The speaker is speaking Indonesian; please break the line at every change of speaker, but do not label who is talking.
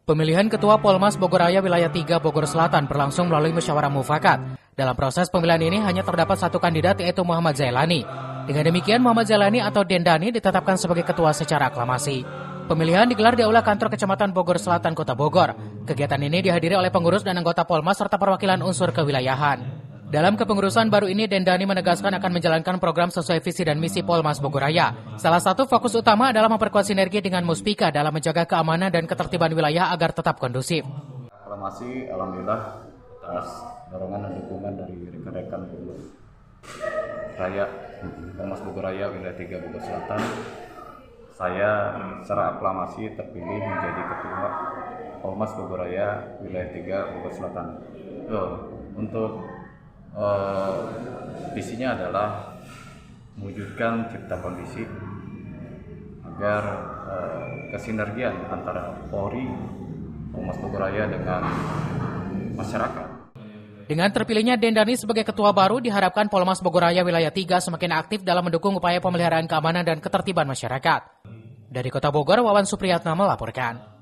Pemilihan Ketua Polmas Bogorraya Wilayah 3 Bogor Selatan berlangsung melalui musyawarah mufakat. Dalam proses pemilihan ini hanya terdapat satu kandidat, yaitu Muhammad Zailani. Dengan demikian, Muhammad Zailani atau Dendani ditetapkan sebagai ketua secara aklamasi. Pemilihan digelar di Aula Kantor Kecamatan Bogor Selatan, Kota Bogor. Kegiatan ini dihadiri oleh pengurus dan anggota Polmas serta perwakilan unsur kewilayahan. Dalam kepengurusan baru ini, Dendani menegaskan akan menjalankan program sesuai visi dan misi Polmas Bogorraya. Salah satu fokus utama adalah memperkuat sinergi dengan Muspika dalam menjaga keamanan dan ketertiban wilayah agar tetap kondusif.
Aklamasi, alhamdulillah atas dorongan dan dukungan dari rekan-rekan pengurus Raya Polmas Bogorraya Wilayah 3 Bogor Selatan. Saya secara aklamasi terpilih menjadi Ketua Polmas Bogorraya Wilayah 3 Bogor Selatan. Untuk visinya adalah mewujudkan cipta kondisi agar kesinergian antara Polri, Polmas Bogorraya dengan masyarakat.
Dengan terpilihnya Dendani sebagai ketua baru, diharapkan Polmas Bogorraya Wilayah 3 semakin aktif dalam mendukung upaya pemeliharaan keamanan dan ketertiban masyarakat. Dari Kota Bogor, Wawan Supriyatna melaporkan.